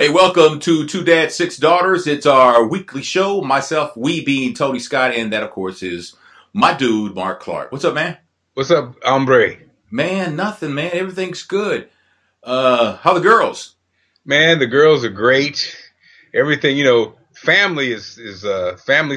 Hey, welcome to Two Dads, Six Daughters. It's our weekly show. Myself, we being Tony Scott, and that, of course, is my dude, Mark Clark. What's up, man? What's up, hombre? Man, nothing, man. Everything's good. How the girls? Man, the girls are great. Everything, family's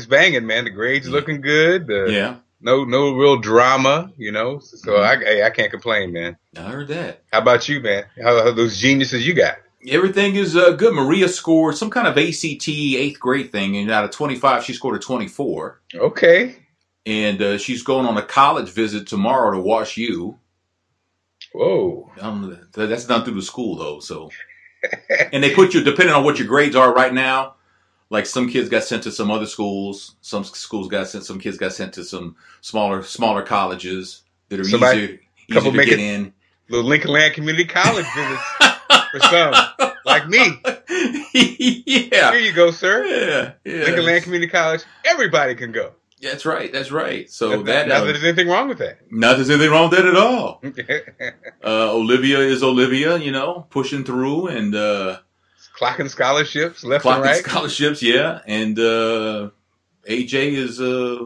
banging, man. The grades looking good. Yeah. No real drama, So Mhm. I can't complain, man. I heard that. How about you, man? How those geniuses you got? Everything is good. Maria scored some kind of ACT eighth grade thing, and out of 25, she scored a 24. Okay. And she's going on a college visit tomorrow to Wash U. Whoa. That's done through the school, though. So, and they put you, depending on what your grades are right now. Like some kids got sent to some other schools. Some kids got sent to some smaller colleges that are easier couple to make get it in. Little Lincoln Land Community College visits for some, like me. Yeah. Here you go, sir. Yeah. Lincoln Land Community College. Everybody can go. That's right. That's right. So Not that there's anything wrong with that. Not there's anything wrong with that at all. Olivia is Olivia, pushing through and Clocking scholarships left and clocking right. scholarships, yeah. And AJ is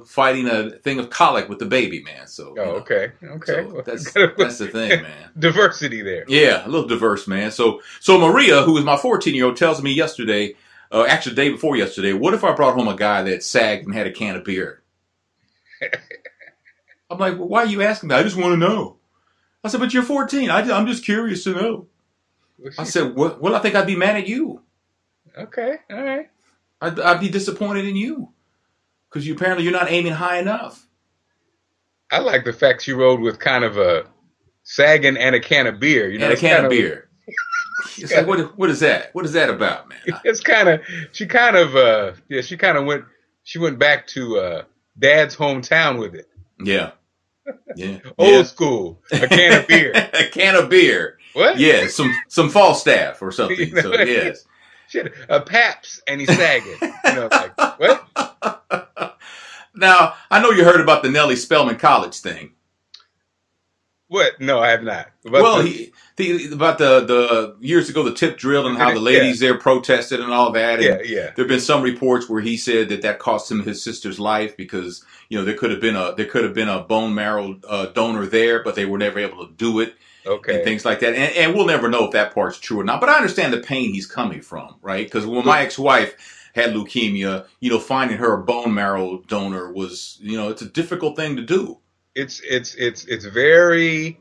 fighting a thing of colic with the baby, man. So Okay. so Well, that's the thing, man. diversity there. Yeah, a little diverse, man. So Maria, who is my 14-year-old, tells me yesterday, actually the day before yesterday, what if I brought home a guy that sagged and had a can of beer? I'm like, well, why are you asking me? I just want to know. I said, but you're 14. I'm just curious to know. I said, well, I think I'd be mad at you. Okay, all right. I'd be disappointed in you because apparently you're not aiming high enough. I like the fact you rode with kind of a sagging and a can of beer. And a can of beer. It's like, what is that? What is that about, man? She went back to Dad's hometown with it. Yeah. Old school. A can of beer. A can of beer. What? Yeah, some Falstaff or something. So yes. Shit, a Paps and he's sagging. Like what? Now, I know you heard about the Nellie Spellman College thing. What? No, I have not. About the years ago, the tip drill and how the ladies there protested and all that. And yeah. There have been some reports where he said that cost him his sister's life because there could have been a bone marrow donor there, but they were never able to do it. Okay. And things like that. And we'll never know if that part's true or not. But I understand the pain he's coming from, right? Because when my ex-wife had leukemia, finding her a bone marrow donor was, it's a difficult thing to do. It's a very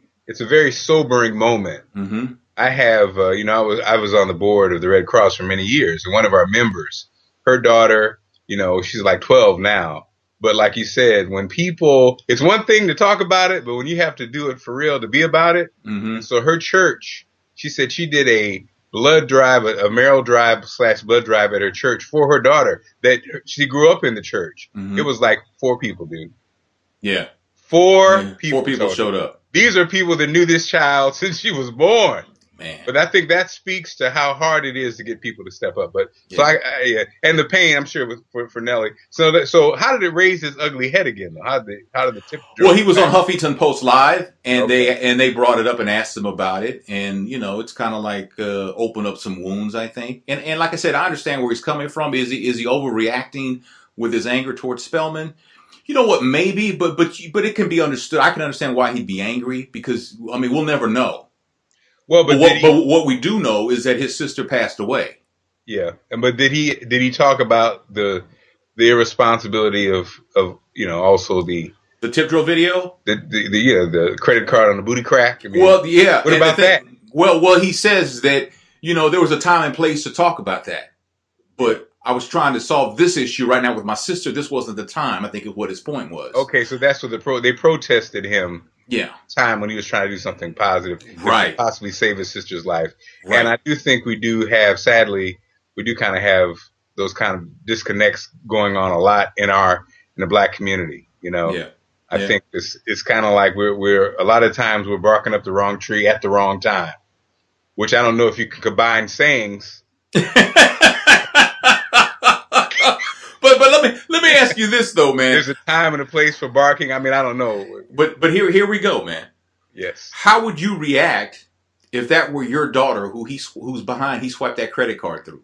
sobering moment. Mm-hmm. I have, I was on the board of the Red Cross for many years, and one of our members, her daughter, she's like 12 now. But like you said, it's one thing to talk about it, but when you have to do it for real to be about it. Mm-hmm. So her church, she said she did a blood drive, a marrow drive / blood drive at her church for her daughter that she grew up in the church. Mm-hmm. It was like 4 people, dude. Yeah. 4 people. 4 people showed up. These are people that knew this child since she was born. Man. But I think that speaks to how hard it is to get people to step up. But yeah. So and the pain, I'm sure, for Nellie. So how did it raise his ugly head again? Though? How did the tip? Well, he was on Huffington Post Live, and Okay. they brought it up and asked him about it, and it's kind of like open up some wounds, I think. And like I said, I understand where he's coming from. Is he overreacting with his anger towards Spellman? You know what? Maybe, but it can be understood. I can understand why he'd be angry because we'll never know. Well, but what we do know is that his sister passed away. Yeah, but did he talk about the irresponsibility of also the tip drill video, the credit card on the booty crack? Well, yeah. What about that? Well, he says that there was a time and place to talk about that, but I was trying to solve this issue right now with my sister. This wasn't the time. I think is what his point was. Okay, so that's what they protested him. Yeah. Time when he was trying to do something positive, right? Possibly save his sister's life. Right. And I do think we do kind of have those kind of disconnects going on a lot in the black community. Yeah. I think it's kind of like we're a lot of times we're barking up the wrong tree at the wrong time, which I don't know if you can combine sayings. But let me ask you this though, man. There's a time and a place for barking. I don't know. But here we go, man. Yes. How would you react if that were your daughter who's behind, he swiped that credit card through.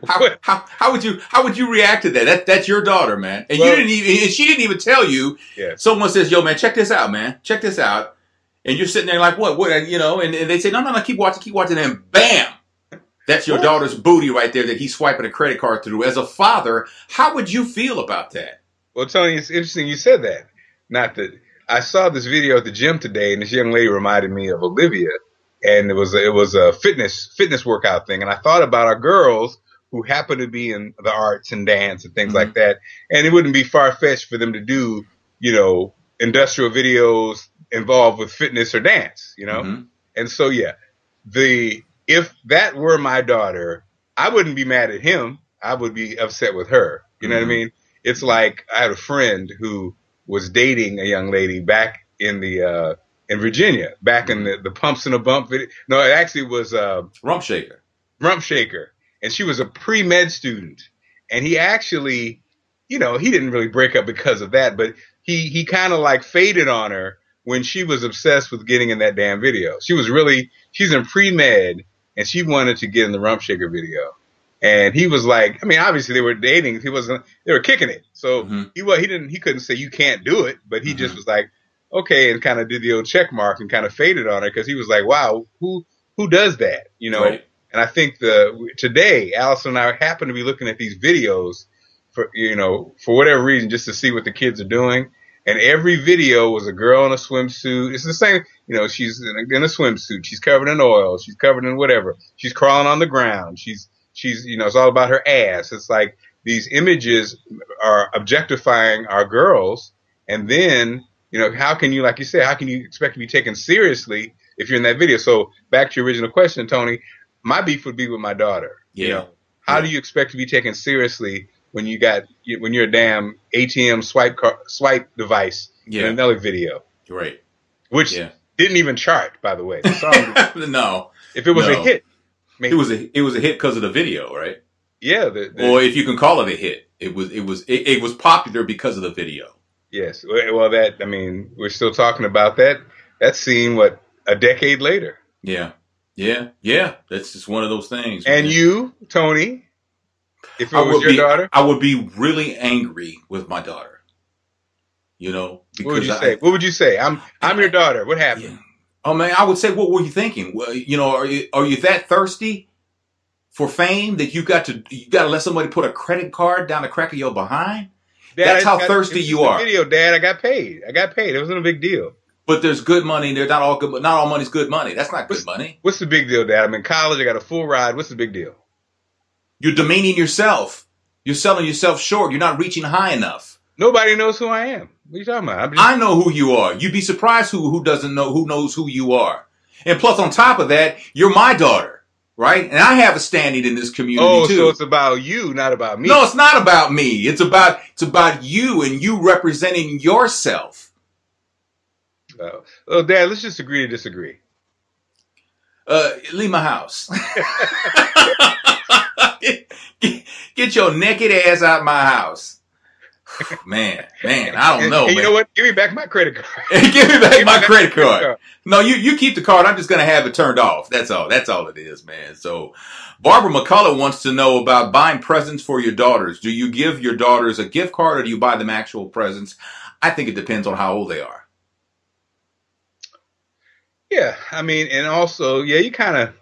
How would you react to that? That's your daughter, man, and Well, she didn't even tell you. yeah. Someone says, "Yo, man, check this out, man. Check this out," and you're sitting there like, "What?" You know, and they say, "No, no, no, keep watching," and bam, that's your daughter's booty right there that he's swiping a credit card through. As a father, how would you feel about that? Well, Tony, it's interesting you said that. Not that I saw this video at the gym today, and this young lady reminded me of Olivia, and it was a fitness workout thing, and I thought about our girls who happen to be in the arts and dance and things like that, and it wouldn't be far fetched for them to do, industrial videos involved with fitness or dance, and so yeah, if that were my daughter, I wouldn't be mad at him. I would be upset with her. You know what I mean? It's like I had a friend who was dating a young lady back in Virginia, back in the Pumps and a Bump video. No, it actually was Rump Shaker. Rump Shaker. And she was a pre-med student. And he actually, he didn't really break up because of that, but he kind of like faded on her when she was obsessed with getting in that damn video. She's in pre-med and she wanted to get in the Rump Shaker video. And he was like, I mean, obviously they were dating. They were kicking it. So he couldn't say you can't do it, but he just was like, okay, and kind of did the old check mark and kind of faded on her because he was like, wow, who does that? Right. And I think today, Allison and I happen to be looking at these videos for whatever reason, just to see what the kids are doing. And every video was a girl in a swimsuit. It's the same, she's in a swimsuit. She's covered in oil. She's covered in whatever. She's crawling on the ground. She's, it's all about her ass. It's like these images are objectifying our girls. And then, how can you, like you said, how can you expect to be taken seriously if you're in that video? So back to your original question, Tony, my beef would be with my daughter. Yeah. How do you expect to be taken seriously when you're a damn ATM swipe device in another video? Right. Which didn't even chart, by the way. The song no. If it was a hit. Maybe. It was a hit because of the video, right? Yeah. Or if you can call it a hit, it was popular because of the video. Yes. Well, we're still talking about that scene, a decade later. Yeah. Yeah. That's just one of those things. And man. You, Tony, if it was your daughter? I would be really angry with my daughter. Because what would you say? What would you say? I'm your daughter. What happened? Yeah. Oh man, I would say, what were you thinking? Well, are you that thirsty for fame that you got to let somebody put a credit card down the crack of your behind? Dad, that's how thirsty you are. Video, Dad, I got paid. It wasn't a big deal. But there's good money. There's not all good, but not all money's good money. That's not good money. What's the big deal, Dad? I'm in college. I got a full ride. What's the big deal? You're demeaning yourself. You're selling yourself short. You're not reaching high enough. Nobody knows who I am. What are you talking about? I know who you are. You'd be surprised who knows who you are. And plus, on top of that, you're my daughter, right? And I have a standing in this community too. So it's about you, not about me. No, it's not about me. It's about you and you representing yourself. Oh, Dad, let's just agree to disagree. Leave my house. Get your naked ass out of my house. Man, I don't know. And you know what? Give me back my credit card. Give me back my credit card. No, you keep the card. I'm just going to have it turned off. That's all it is, man. So Barbara McCullough wants to know about buying presents for your daughters. Do you give your daughters a gift card or do you buy them actual presents? I think it depends on how old they are. Yeah. And also, you kind of,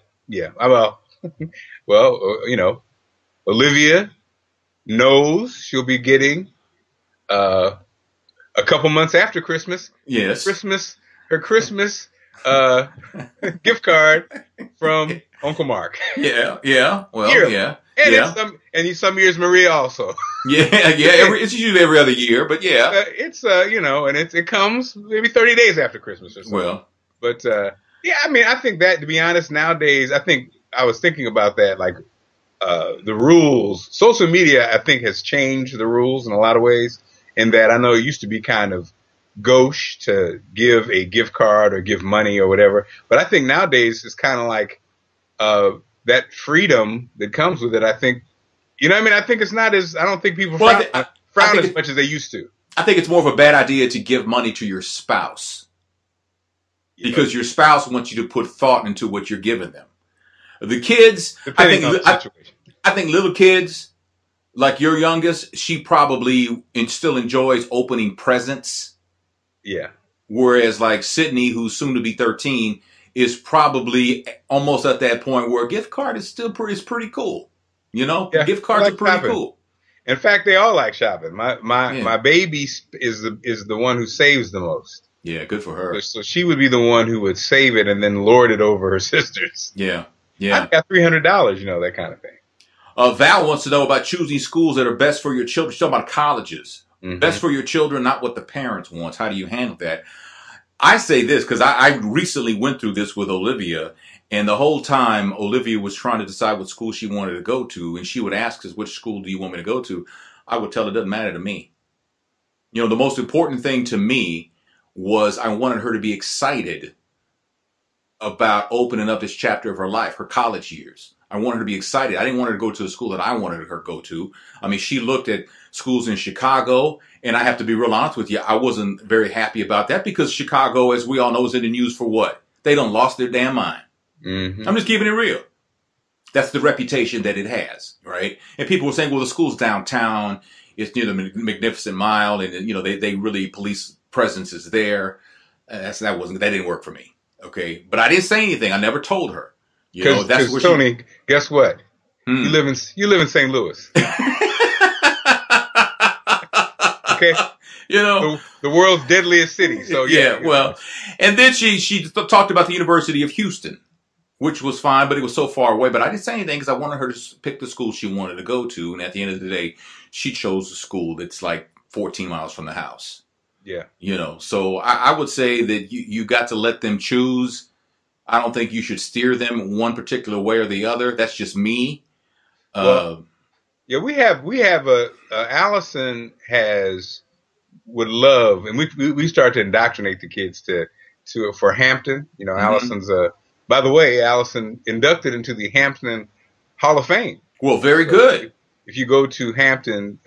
Olivia knows she'll be getting a couple months after Christmas. Yes. Her Christmas gift card from Uncle Mark. Yeah. Well, yearly. yeah. And some years Maria also. Yeah. It's usually every other year, but yeah. And it comes maybe 30 days after Christmas or something. Well. But, I think that, to be honest, nowadays, I was thinking about that, like, the rules. Social media, I think, has changed the rules in a lot of ways, in that I know it used to be kind of gauche to give a gift card or give money or whatever. But I think nowadays it's kind of like that freedom that comes with it. I think, I think it's not as, I don't think people frown as much as they used to. I think it's more of a bad idea to give money to your spouse. Yeah. because your spouse wants you to put thought into what you're giving them. The kids, Depending on the situation. I think little kids, like your youngest, she probably still enjoys opening presents. Yeah. Whereas like Sydney, who's soon to be 13, is probably almost at that point where a gift card is still pretty cool. You know, Yeah. gift I cards are like pretty shopping. cool. In fact, they all like shopping. My Yeah. baby is the one who saves the most. Yeah, good for her. So she would be the one who would save it and then lord it over her sisters. Yeah, I got $300, that kind of thing. Val wants to know about choosing schools that are best for your children. She's talking about colleges. Mm-hmm. Best for your children, not what the parents want. How do you handle that? I say this because I recently went through this with Olivia, and the whole time Olivia was trying to decide what school she wanted to go to, and she would ask us, which school do you want me to go to? I would tell her it doesn't matter to me. You know, the most important thing to me was I wanted her to be excited about opening up this chapter of her life, her college years. I wanted her to be excited. I didn't want her to go to a school that I wanted her to go to. I mean, she looked at schools in Chicago, and I have to be real honest with you, I wasn't very happy about that because Chicago, as we all know, is in the news for what? They done lost their damn mind. Mm-hmm. I'm just keeping it real. That's the reputation that it has, right? And people were saying, well, the school's downtown. It's near the Magnificent Mile, and they really police presence is there. That didn't work for me. Okay, but I didn't say anything. I never told her. That's where Tony. Guess what? You live in St. Louis. Okay. The world's deadliest city. So yeah. Well, and then she talked about the University of Houston, which was fine, but it was so far away. But I didn't say anything because I wanted her to pick the school she wanted to go to. And at the end of the day, she chose a school that's like 14 miles from the house. Yeah. So I would say that you got to let them choose. I don't think you should steer them one particular way or the other. That's just me. Well, we have Allison would love, and we start to indoctrinate the kids for Hampton. Mm-hmm. Allison's by the way, Allison inducted into the Hampton Hall of Fame. Well, very good. If you go to Hampton,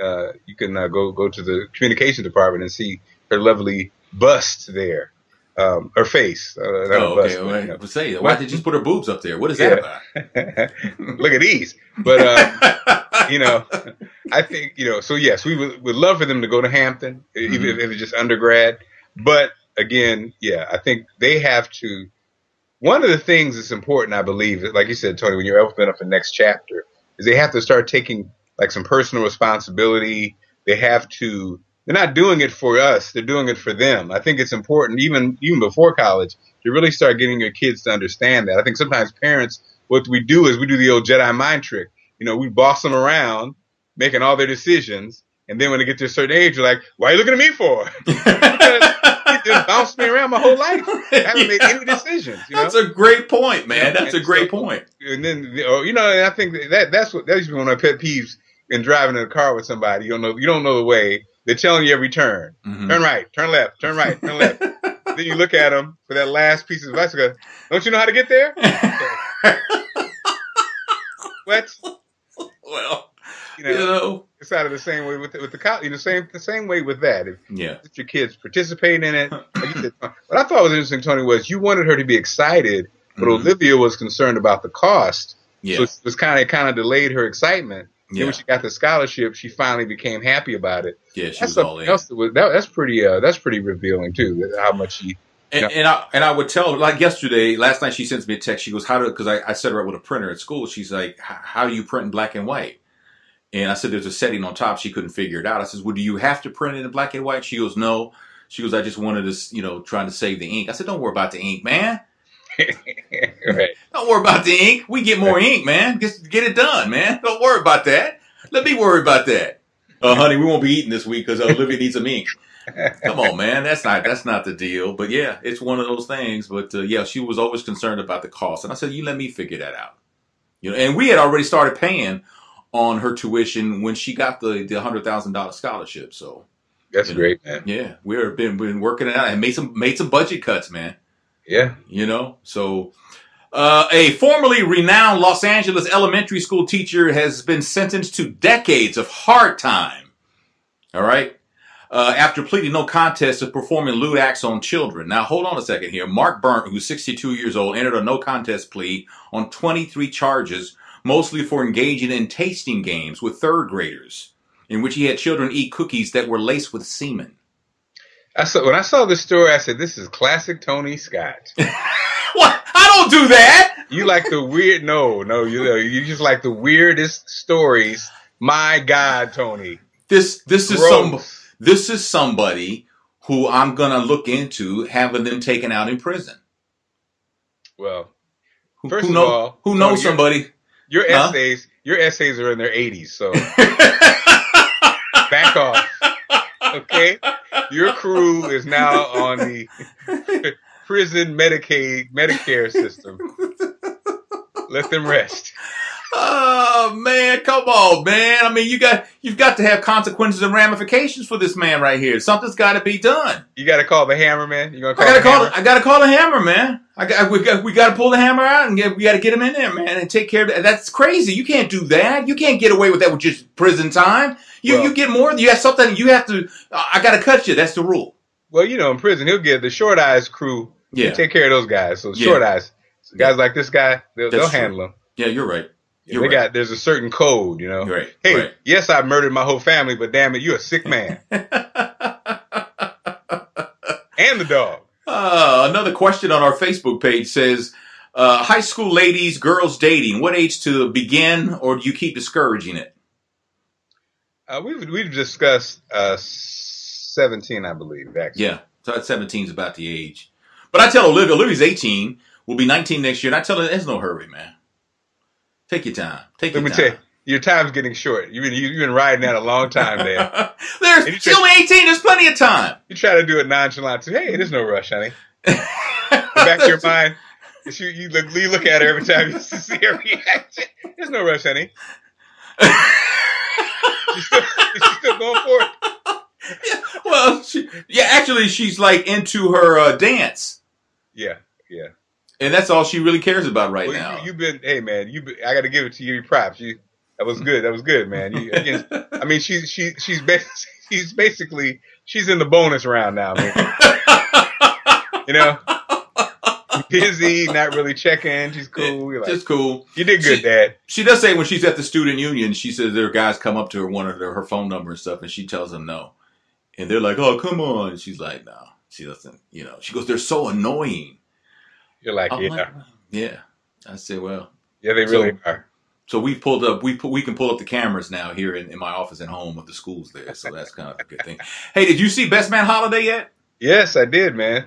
you can go to the communication department and see her lovely bust there, her face. Okay. Why did you just put her boobs up there? What is that about? Look at these. But I think So yes, we would love for them to go to Hampton, even if it's just undergrad. But again, I think they have to. One of the things that's important, I believe, like you said, Tony, when you're opening up the next chapter, is they have to start taking like some personal responsibility. They're not doing it for us. They're doing it for them. I think it's important, even before college, to really start getting your kids to understand that. I think sometimes parents, what we do is we do the old Jedi mind trick. We boss them around, making all their decisions. And then when they get to a certain age, you're like, why are you looking at me for? Because you just bounced me around my whole life. I haven't made any decisions. That's a great point, man. That's a great point. And then, and I think that's used to be one of my pet peeves in driving in a car with somebody. You don't know the way. They're telling you every turn. Mm-hmm. Turn right, turn left, turn right, turn left. Then you look at them for that last piece of advice. You go, don't you know how to get there? What? Well, it's out of the same way with the college. The same way with that. If your kids participate in it, like you said, what I thought was interesting, Tony, was you wanted her to be excited, but Olivia was concerned about the cost. Yeah. So it was kind of delayed her excitement. Then when she got the scholarship, she finally became happy about it. Yeah, she was all in. That's pretty revealing too. How much she. And I would tell her, like last night she sends me a text. She goes, because I set her up with a printer at school. She's like, how do you print in black and white? And I said, there's a setting on top. She couldn't figure it out. I said, well, do you have to print it in black and white? She goes, no. She goes, I just wanted to, trying to save the ink. I said, don't worry about the ink, man. Right. Don't worry about the ink. We get more ink, man. Just get it done, man. Don't worry about that. Let me worry about that. Honey, we won't be eating this week because Olivia needs some ink. Come on, man. That's not the deal. But yeah, it's one of those things. But she was always concerned about the cost. And I said, you let me figure that out. And we had already started paying on her tuition when she got the $100,000 scholarship. So that's great, man. Yeah, we've been working it out and made some budget cuts, man. Yeah. So a formerly renowned Los Angeles elementary school teacher has been sentenced to decades of hard time. All right. after pleading no contest to performing lewd acts on children. Now, hold on a second here. Mark Burnt, who's 62 years old, entered a no contest plea on 23 charges, mostly for engaging in tasting games with third graders, in which he had children eat cookies that were laced with semen. When I saw this story, I said, "This is classic Tony Scott." What? I don't do that. You like the weird? No, you just like the weirdest stories. My God, Tony. This is somebody who I'm gonna look into having them taken out in prison. Well, who knows Tony, somebody? Your essays are in their 80s, so back off. Okay, your crew is now on the prison Medicare system. Let them rest. Oh man, come on, man. I mean, you've got to have consequences and ramifications for this man right here. Something's got to be done. You got to call the hammer, man. You gonna I got to call the hammer, man. We got to pull the hammer out and we got to get him in there, man, and take care of that. That's crazy. You can't do that. You can't get away with that with just prison time. You get more. You have something. You have to. I got to cut you. That's the rule. Well, in prison he'll get the short eyes crew. Yeah, take care of those guys. So short eyes, guys like this guy, they'll handle them. Yeah, you're right. There's a certain code, Right. Hey, right. Yes, I murdered my whole family, but damn it, you're a sick man. And the dog. Another question on our Facebook page says, high school ladies, girls dating, what age to begin, or do you keep discouraging it? We've discussed 17, I believe, actually. Yeah, so 17 is about the age. But I tell Olivia's 18, will be 19 next year, and I tell her, there's no hurry, man. Take your time. Let me tell you, your time's getting short. You've been riding that a long time, man. She's only 18. There's plenty of time. You try to do it nonchalant. Hey, there's no rush, honey. In the back of your mind, you look at her every time you see her reaction. There's no rush, honey. She's still going for it. Yeah, well, actually, she's like into her dance. Yeah. And that's all she really cares about now. Hey man, I got to give it to you. Your props. That was good, man. I mean, she's basically in the bonus round now, man. Busy, not really checking. She's cool. Just cool. You did good, Dad. She does say when she's at the student union, she says there are guys come up to her, wanted her phone number and stuff, and she tells them no. And they're like, "Oh, come on." And she's like, "No." She doesn't, She goes, "They're so annoying." You're like, yeah. I said, well. Yeah, they really are. So we pulled up, we can pull up the cameras now here in my office at home of the schools there. So that's kind of a good thing. Hey, did you see Best Man Holiday yet? Yes, I did, man.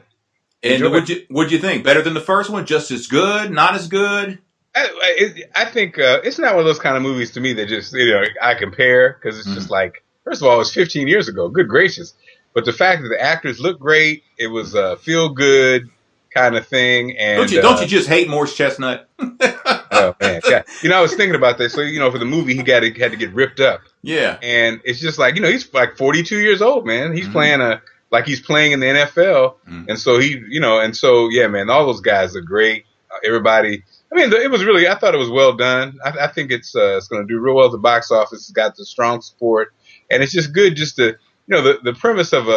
And what'd you think? Better than the first one? Just as good? Not as good? I think it's not one of those kind of movies to me that just, I compare because it's just like, first of all, it was 15 years ago. Good gracious. But the fact that the actors look great, it was feel good kind of thing. And don't you just hate Morris Chestnut? Oh man, yeah. I was thinking about this. So for the movie, he had to get ripped up. Yeah. And it's just like he's like 42 years old, man. He's playing he's playing in the NFL, and so yeah, man. All those guys are great. Everybody. I mean, it was really. I thought it was well done. I think it's going to do real well at the box office. It's got the strong support, and it's just good just to the premise of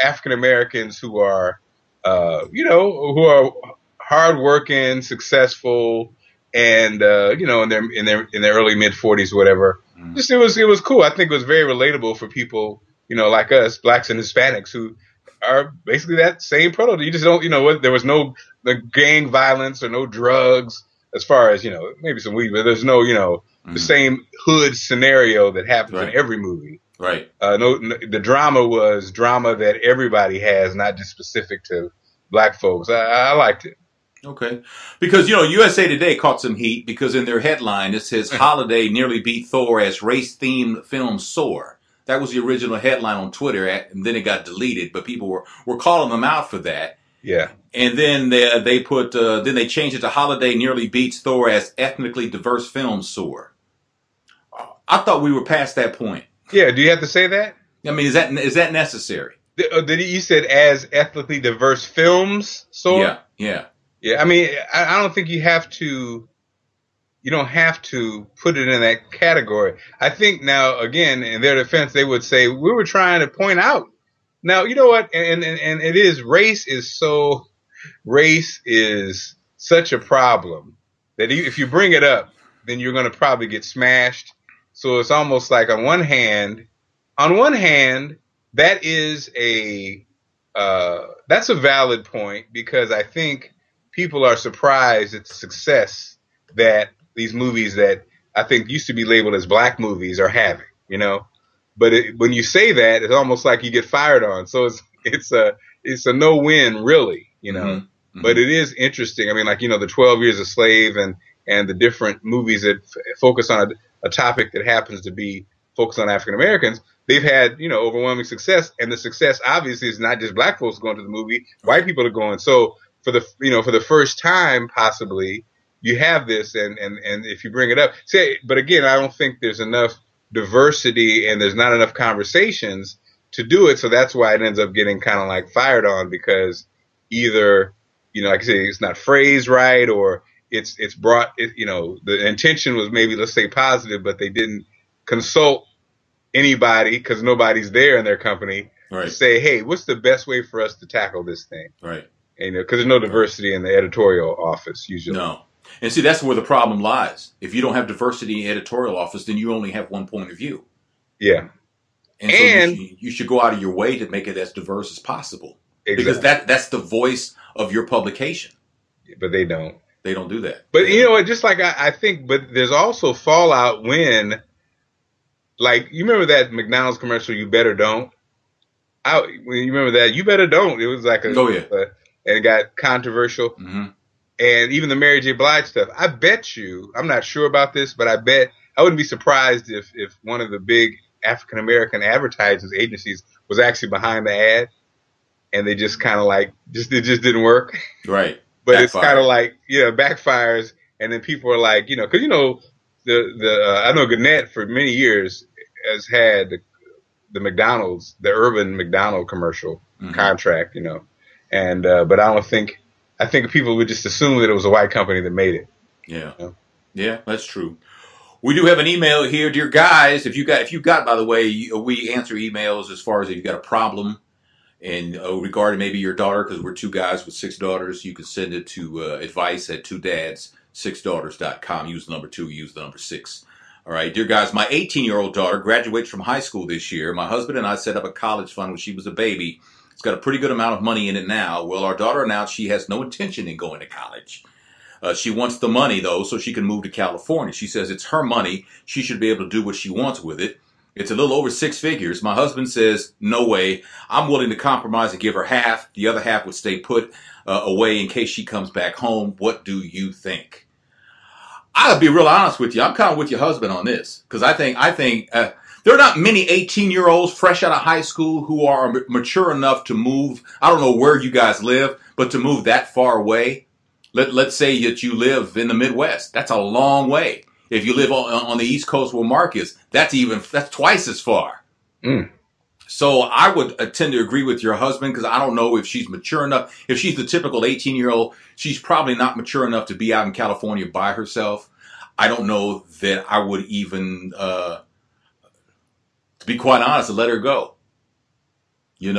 African Americans who are who are hardworking, successful, and in their early mid 40s, whatever. Just it was cool. I think it was very relatable for people like us, blacks and Hispanics, who are basically that same prototype. You just don't there was no the gang violence or no drugs, as far as maybe some weed, but there's no the same hood scenario that happens in every movie. Right. The drama was drama that everybody has, not just specific to black folks. I liked it. Okay. Because, USA Today caught some heat because in their headline it says Holiday nearly beat Thor as race-themed film soar. That was the original headline on Twitter, and then it got deleted, but people were calling them out for that. Yeah. And then they put then they changed it to Holiday nearly beats Thor as ethnically diverse film soar. I thought we were past that point. Yeah, do you have to say that? I mean, is that necessary? You said as ethnically diverse films soar? Yeah. I mean, I don't think you have to. you don't have to put it in that category. I think now, again, in their defense, they would say we were trying to point out. Now, you know what? And it is race is such a problem that if you bring it up, then you're going to probably get smashed. So it's almost like on one hand, that is that's a valid point because I think people are surprised at the success that these movies that I think used to be labeled as black movies are having, you know. But when you say that, it's almost like you get fired on. So it's a no-win, really, you know. Mm-hmm. Mm-hmm. But it is interesting. I mean, like, you know, the 12 Years a Slave and the different movies that focus on a topic that happens to be focused on African Americans, they've had, you know, overwhelming success. And the success obviously is not just black folks going to the movie, white people are going. So for the first time, possibly, you have this, and if you bring it up, but again, I don't think there's enough diversity and there's not enough conversations to do it. So that's why it ends up getting kind of like fired on because either, you know, like I say, it's not phrased right or it's brought, you know, the intention was maybe, let's say, positive, but they didn't consult anybody because nobody's there in their company to say, hey, what's the best way for us to tackle this thing? Right. And, you know, because there's no diversity in the editorial office usually. No. And see, that's where the problem lies. If you don't have diversity in editorial office, then you only have one point of view. Yeah. And so you should go out of your way to make it as diverse as possible. Exactly. Because that's the voice of your publication. But they don't. They don't do that. But you know what, just like I think, but there's also fallout when, like, you remember that McDonald's commercial, You Better Don't? When you remember that, You Better Don't. It was like and it got controversial. Mm-hmm. And even the Mary J. Blige stuff. I bet you, I'm not sure about this, but I wouldn't be surprised if one of the big African American advertising agencies was actually behind the ad, and they just kind of like it just didn't work. Right. But It's kind of like, backfires, and then people are like, because I know Gannett for many years has had the McDonald's, the urban McDonald commercial contract, and but I think people would just assume that it was a white company that made it. Yeah. Yeah, that's true. We do have an email here, dear guys. If you got, by the way, we answer emails as far as if you got a problem and regarding maybe your daughter, because we're two guys with 6 daughters, you can send it to advice@2dads6daughters.com. Use the number 2, use the number 6. All right, dear guys, my 18-year-old daughter graduates from high school this year. My husband and I set up a college fund when she was a baby. It's got a pretty good amount of money in it now. Well, our daughter announced she has no intention in going to college. She wants the money, though, so she can move to California. She says it's her money. She should be able to do what she wants with it. It's a little over 6 figures. My husband says, no way. I'm willing to compromise and give her half. The other half would stay put away in case she comes back home. What do you think? I'll be real honest with you. I'm kind of with your husband on this because I think there are not many 18-year-olds fresh out of high school who are mature enough to move. I don't know where you guys live, but to move that far away. Let's say that you live in the Midwest. That's a long way. If you live on the East Coast where Mark is, that's twice as far. Mm. So I would tend to agree with your husband because I don't know if she's mature enough. If she's the typical 18-year-old, she's probably not mature enough to be out in California by herself. I don't know that I would even, to be quite honest, let her go. She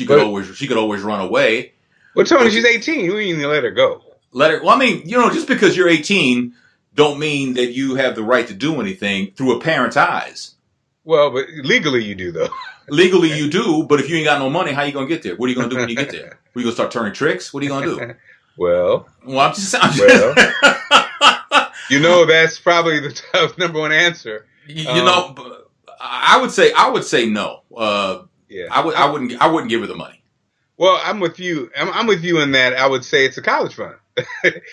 could always run away. Well, Tony, she's 18. You ain't let her go. Well, I mean, just because you're 18 don't mean that you have the right to do anything through a parent's eyes. Well, but legally you do, though. Legally you do, but if you ain't got no money, how you going to get there? What are you going to do when you get there? Are you going to start turning tricks? What are you going to do? Well, I'm just that's probably the tough number one answer. I would say no. Yeah. I wouldn't give her the money. Well, I'm with you. I'm with you in that I would say it's a college fund.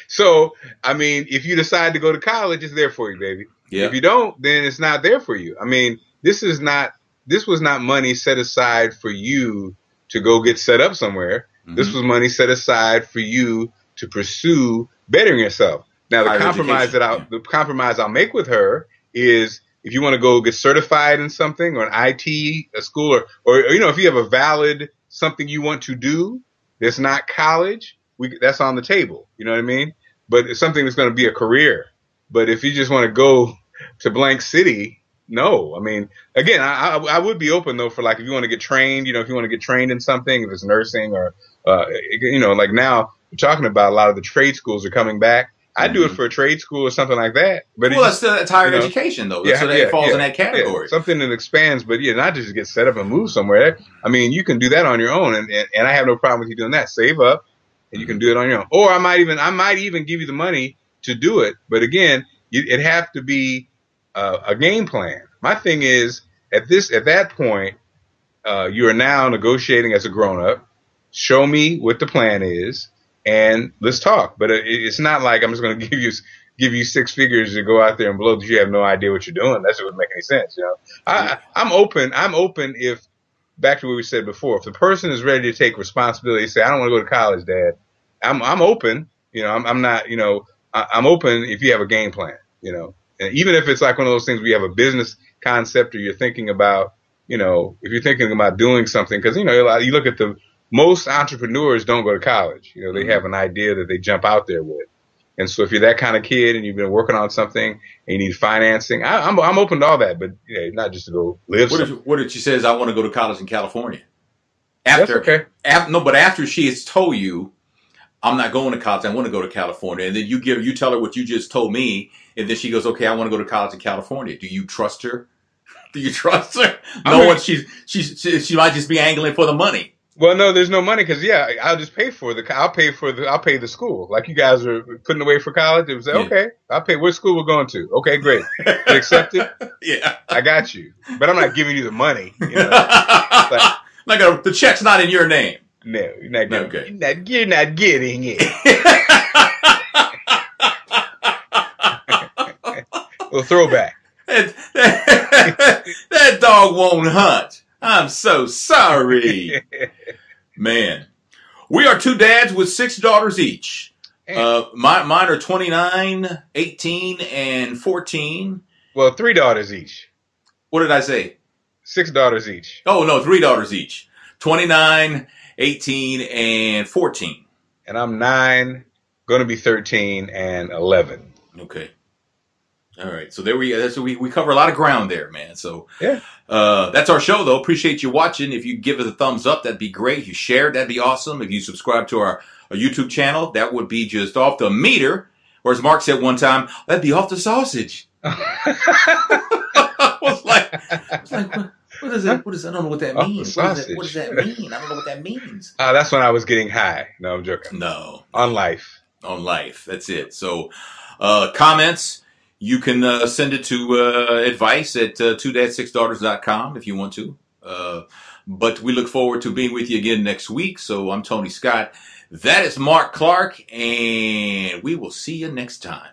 So, I mean, if you decide to go to college, it's there for you, baby. Yeah. If you don't, then it's not there for you. I mean, this was not money set aside for you to go get set up somewhere. Mm-hmm. This was money set aside for you to pursue bettering yourself. Now, the compromise I'll make with her is if you want to go get certified in something or an IT, a school, or if you have a valid something you want to do that's not college, that's on the table. You know what I mean? But it's something that's going to be a career. But if you just want to go to blank city, no. I mean, again, I would be open though for like if you want to get trained, if you want to get trained in something, if it's nursing or like now we're talking about a lot of the trade schools are coming back. I'd do it for a trade school or something like that. But well, that's higher education though. Yeah, so that falls in that category. Yeah. Something that expands, but not just get set up and move somewhere. I mean, you can do that on your own, and I have no problem with you doing that. Save up, and you can do it on your own. Or I might even give you the money to do it. But again, it have to be a game plan. My thing is at that point, you are now negotiating as a grown up. Show me what the plan is, and let's talk. But it's not like I'm just going to give you six figures to go out there and blow that you have no idea what you're doing. That wouldn't make any sense. I'm open. I'm open if, back to what we said before, if the person is ready to take responsibility, say, I don't want to go to college, Dad. I'm open. I'm not. I'm open if you have a game plan. And even if it's like one of those things where you have a business concept or you're thinking about, if you're thinking about doing something, because you look at most entrepreneurs don't go to college. They have an idea that they jump out there with. And so if you're that kind of kid and you've been working on something and you need financing, I'm open to all that, but not just to go live. What if she says, I want to go to college in California? That's okay. But after she has told you, I'm not going to college, I want to go to California, and then you tell her what you just told me, and then she goes, okay, I want to go to college in California. Do you trust her? Do you trust her? Knowing she might just be angling for the money. Well, no, there's no money because I'll just pay for I'll pay the school. Like you guys are putting away for college. It was okay. I'll pay what school we're going to. Okay, great. Accepted. Yeah, I got you. But I'm not giving you the money. The check's not in your name. No, you're not getting. Okay. You're not getting it. Well, throwback. That dog won't hunt. I'm so sorry. Man. We are two dads with 6 daughters each. Mine are 29, 18, and 14. Well, 3 daughters each. What did I say? 6 daughters each. Oh, no, 3 daughters each. 29, 18, and 14. And I'm 9, going to be 13, and 11. Okay. All right. So there we cover a lot of ground there, man. So yeah. That's our show, though. Appreciate you watching. If you give us a thumbs up, that'd be great. If you share, that'd be awesome. If you subscribe to our YouTube channel, that would be just off the meter. Or as Mark said one time, that'd be off the sausage. I was like, what is that? What is that? I don't know what that means. What does that mean? I don't know what that means. That's when I was getting high. No, I'm joking. No. On life. On life. That's it. So, comments. You can send it to advice at twodad6daughters.com if you want to. But we look forward to being with you again next week. So I'm Tony Scott. That is Mark Clark, and we will see you next time.